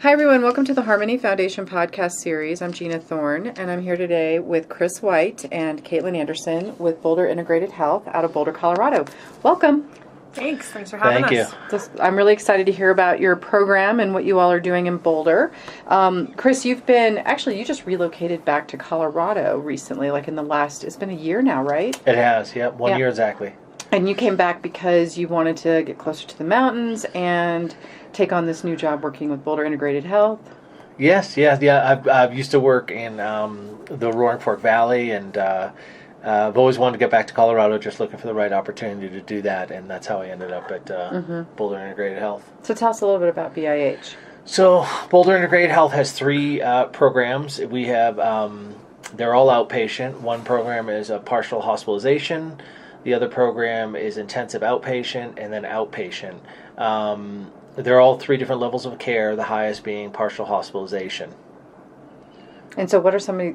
Hi, everyone. Welcome to the Harmony Foundation podcast series. I'm Gina Thorne, and I'm here today with Chris White and Caitlin Anderson with Boulder Integrated Health out of Boulder, Colorado. Welcome. Thanks for having us. Thank you. I'm really excited to hear about your program and what you all are doing in Boulder. Chris, you just relocated back to Colorado recently, like it's been a year now, right? It has, yep, 1 year exactly. And you came back because you wanted to get closer to the mountains and take on this new job working with Boulder Integrated Health? Yes. I've used to work in the Roaring Fork Valley, and I've always wanted to get back to Colorado, just looking for the right opportunity to do that, and that's how I ended up at Boulder Integrated Health. So tell us a little bit about BIH. So Boulder Integrated Health has three programs. We have, they're all outpatient. One program is a partial hospitalization. The other program is intensive outpatient and then outpatient. They're all three different levels of care, the highest being partial hospitalization. And so what is somebody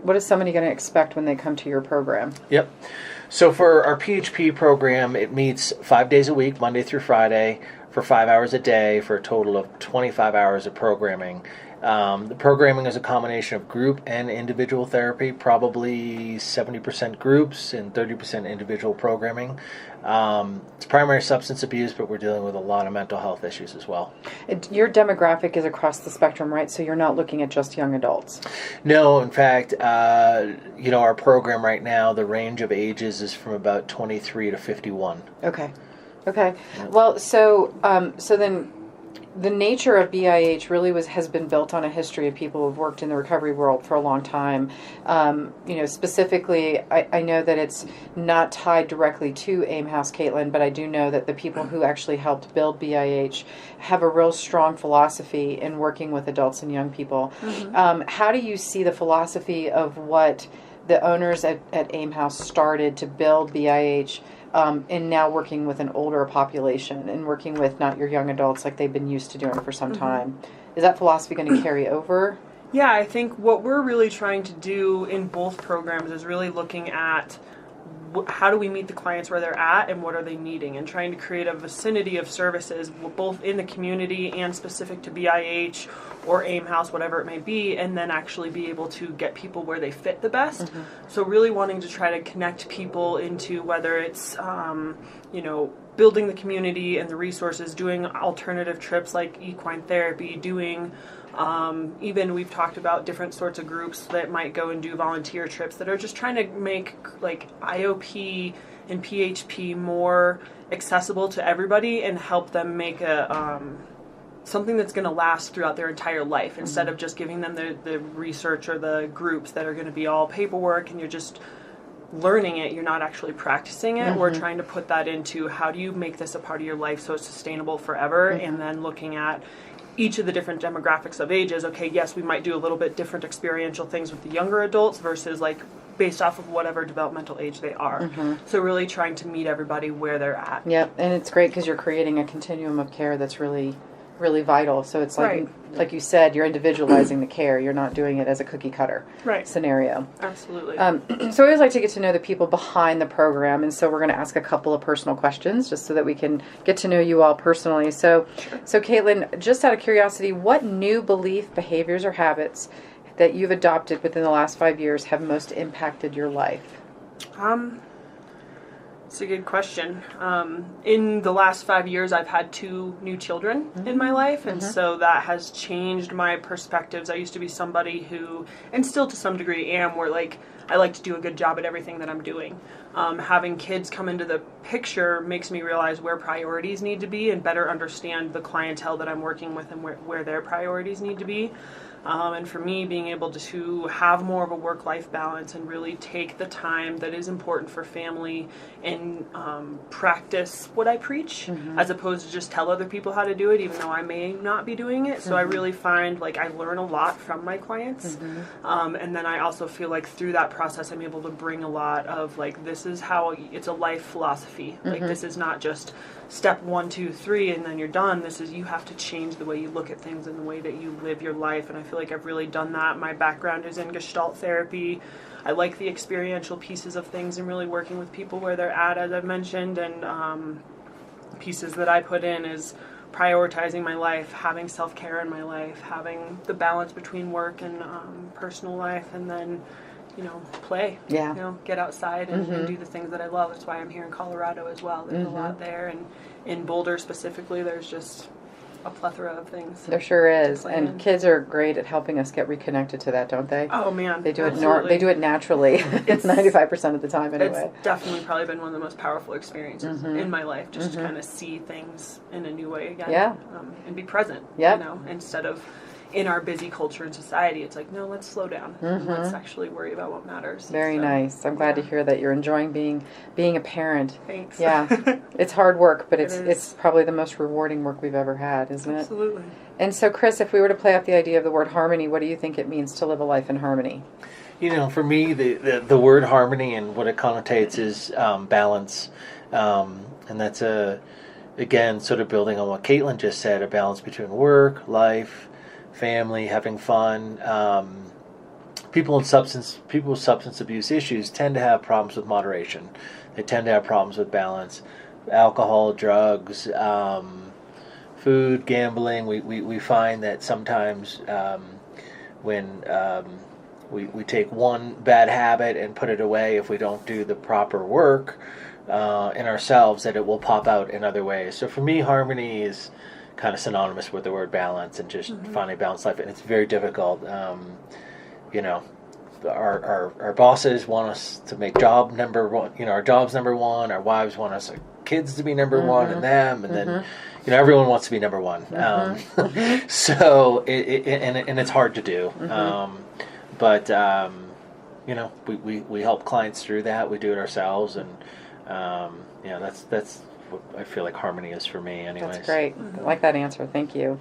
going to expect when they come to your program? Yep. So for our PHP program, it meets 5 days a week, Monday through Friday, for 5 hours a day, for a total of 25 hours of programming. The programming is a combination of group and individual therapy, probably 70% groups and 30% individual programming. It's primary substance abuse, but we're dealing with a lot of mental health issues as well. Your demographic is across the spectrum, right? So you're not looking at just young adults. No, in fact, our program right now, the range of ages is from about 23 to 51. Okay. Well, so then the nature of BIH really has been built on a history of people who've worked in the recovery world for a long time. Specifically, I know that it's not tied directly to AIM House, Caitlin, but I do know that the people who actually helped build BIH have a real strong philosophy in working with adults and young people. Mm-hmm. How do you see the philosophy of what the owners at AIM House started to build BIH, and now working with an older population and working with not your young adults like they've been used to doing for some time? Is that philosophy going to carry over? Yeah, I think what we're really trying to do in both programs is really looking at how do we meet the clients where they're at and what are they needing, and trying to create a vicinity of services both in the community and specific to BIH or AIM House, whatever it may be, and then actually be able to get people where they fit the best. Mm-hmm. So really wanting to try to connect people into whether it's, building the community and the resources, doing alternative trips like equine therapy, doing even we've talked about different sorts of groups that might go and do volunteer trips that are just trying to make like IOP and PHP more accessible to everybody and help them make a something that's going to last throughout their entire life, instead of just giving them the research or the groups that are going to be all paperwork and you're just learning it, you're not actually practicing it. We're trying to put that into how do you make this a part of your life so it's sustainable forever, and then looking at each of the different demographics of ages. Okay, yes, we might do a little bit different experiential things with the younger adults versus like based off of whatever developmental age they are. So really trying to meet everybody where they're at. Yep, and it's great because you're creating a continuum of care that's really vital. So it's like you said, you're individualizing the care. You're not doing it as a cookie cutter scenario. Absolutely. So I always like to get to know the people behind the program, and so we're going to ask a couple of personal questions just so that we can get to know you all personally. So Caitlin, just out of curiosity, what new belief, behaviors, or habits that you've adopted within the last 5 years have most impacted your life? It's a good question. In the last 5 years, I've had 2 new children in my life, and so that has changed my perspectives. I used to be somebody who, and still to some degree am, where like I like to do a good job at everything that I'm doing. Having kids come into the picture makes me realize where priorities need to be and better understand the clientele that I'm working with and where their priorities need to be. And for me, being able to have more of a work-life balance and really take the time that is important for family and practice what I preach, as opposed to just tell other people how to do it, even though I may not be doing it. So I really find like I learn a lot from my clients. And then I also feel like through that process, I'm able to bring a lot of like, this is how it's a life philosophy. Like this is not just step 1, 2, 3, and then you're done. This is, you have to change the way you look at things and the way that you live your life. And I feel like I've really done that. My background is in Gestalt therapy. I like the experiential pieces of things and really working with people where they're at, as I've mentioned. And pieces that I put in is prioritizing my life, having self-care in my life, having the balance between work and personal life, and then, play. Yeah. Get outside and do the things that I love. That's why I'm here in Colorado as well. There's a lot there, and in Boulder specifically, there's just a plethora of things. There sure is, play and in. kids are great at helping us get reconnected to that, don't they? Oh man, They do absolutely. they do it naturally. It's 95% of the time, anyway. It's definitely probably been one of the most powerful experiences in my life, just to kind of see things in a new way again. Yeah. And be present. Yep. Instead of in our busy culture and society, it's like, no, let's slow down. And let's actually worry about what matters. Very So, nice. I'm glad to hear that you're enjoying being a parent. Thanks. Yeah, it's hard work, but It is. it's probably the most rewarding work we've ever had, isn't it? Absolutely. And so, Chris, if we were to play off the idea of the word harmony, what do you think it means to live a life in harmony? For me, the word harmony and what it connotates is balance, and that's again sort of building on what Caitlin just said, a balance between work, life, family, having fun. People with substance abuse issues tend to have problems with moderation. They tend to have problems with balance. Alcohol, drugs, food, gambling. We find that sometimes when we take one bad habit and put it away, if we don't do the proper work in ourselves, that it will pop out in other ways. So for me, harmony is kind of synonymous with the word balance and just finding a balanced life, and it's very difficult. Our bosses want us to make job number one. Our job's number one. Our wives want us, our kids to be number one, and them, and then everyone wants to be number one. So and it's hard to do. But we help clients through that. We do it ourselves, and that's what I feel like harmony is for me. Anyways, That's great. I like that answer. Thank you.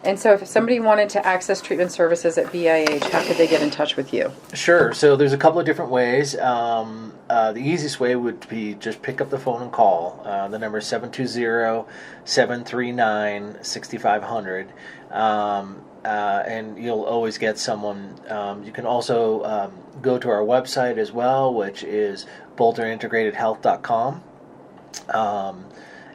And so, if somebody wanted to access treatment services at BIH, how could they get in touch with you? Sure. So there's a couple of different ways. The easiest way would be just pick up the phone and call. The number is 720-739-6500. And you'll always get someone. You can also go to our website as well, which is BoulderIntegratedHealth.com.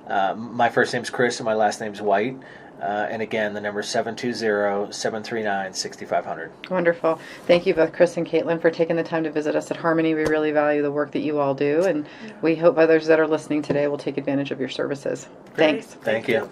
My first name's Chris and my last name's White. And again, the number is 720-739-6500. Wonderful. Thank you both, Chris and Caitlin, for taking the time to visit us at Harmony. We really value the work that you all do, and we hope others that are listening today will take advantage of your services. Great. Thanks. Thank you.